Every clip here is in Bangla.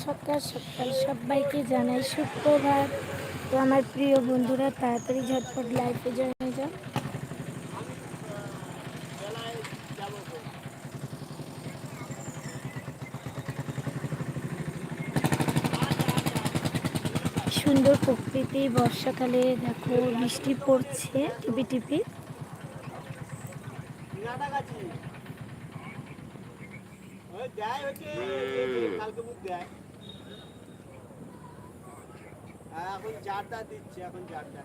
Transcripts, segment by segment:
সকাল সকাল সবাইকে জানাই সুপ্রভাত। তো আমার প্রিয় বন্ধুরা তাড়াতাড়ি ঝটপট লাইফে জয়েন হয়ে যাও। সুন্দর প্রকৃতি, বর্ষাকালে দেখো বৃষ্টি পড়ছে টিপি টিপি। এখন জারটা দিচ্ছে, এখন জারটা।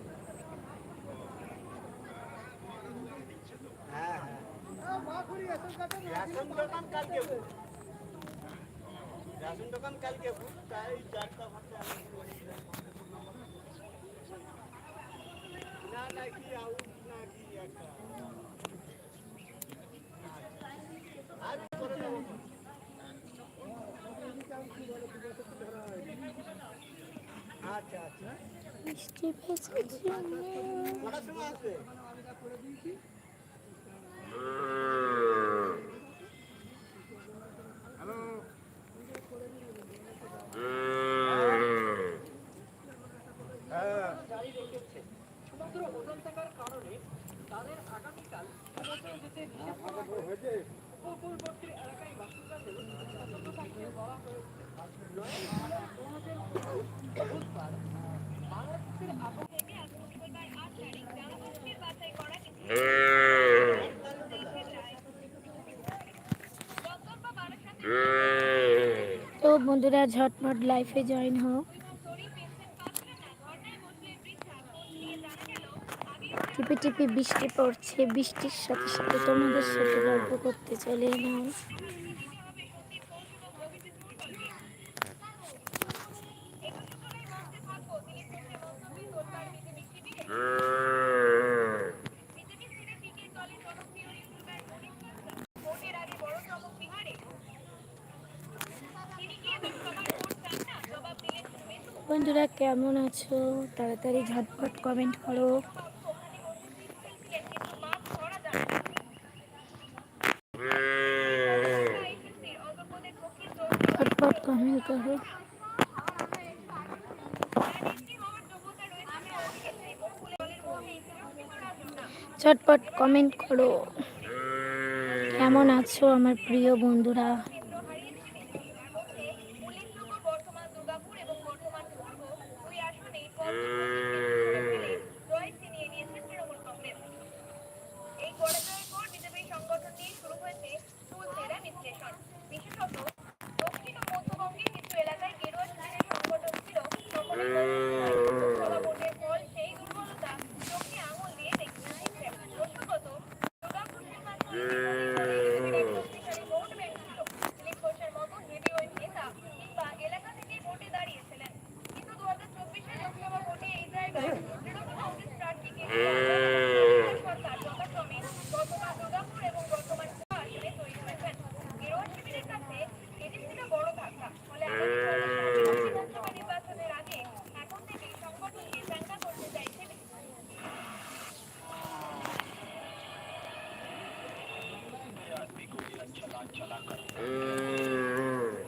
হ্যাঁ হ্যাঁ, রেশন দোকান কালকে, রেশন দোকান কালকে, তাই জারটা ভাবতে না নাকি আউট নাকি একটা আচ্ছা আচ্ছা। বৃষ্টি ভেজেছে কটার সময় আসবে? হ্যালো, জারি রেখেছে। সমুদ্র ওজন থাকার কারণে তাদের আগামীকাল সমুদ্রে যেতে নিষেধ করা হয়েছে। উপকূলবর্তী এলাকায় বাসিন্দাদের সতর্ক থাকতে বলা হয়েছে। বুধবার বাংলাদেশের আবহাওয়া তো বন্ধুরা ঝটপট লাইফে জয়েন হও। টিপি টিপি বৃষ্টি পড়ছে, বৃষ্টির সাথে সাথে তোমাদের সাথে গল্প করতে চলে এলাম। বন্ধুরা কেমন আছো? তাড়াতাড়ি ঝটপট কমেন্ট করো। ঝটপট কমেন্ট করো। ঝটপট কমেন্ট করো। কেমন আছো আমার প্রিয় বন্ধুরা?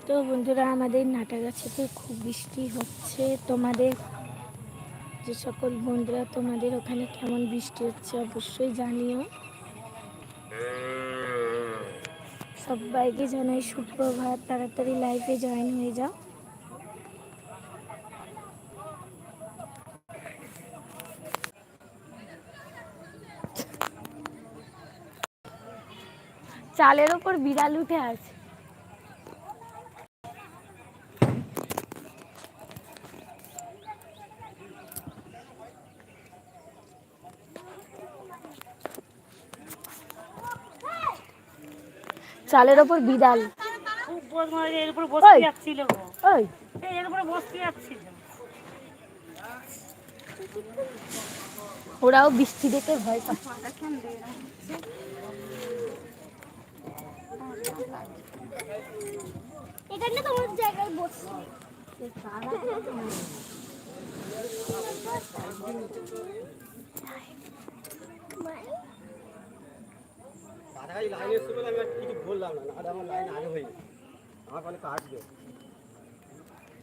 তো বন্ধুরা আমাদের নাটাগাছিতে খুব বৃষ্টি হচ্ছে। তোমাদের যে সকল বন্ধুরা তোমাদের ওখানে কেমন বৃষ্টি হচ্ছে অবশ্যই জানিও। সবাইকে জানাই সুপ্রভাত, তাড়াতাড়ি লাইভে জয়েন হয়ে যাও। চালের ওপর বিড়াল উঠে আছে। চালের ওপর বিড়াল এর উপর বসতে যাচ্ছিল, এর উপরে বসতে যাচ্ছিল। ওরাও বৃষ্টি দেখে ভয় পাচ্ছে। এখানে তোমার জায়গায় বসছি। লাইনে এসে বলে আমি কিছু বললাম না, আমার লাইন আগে হয়ে আমার অনেক আসবে।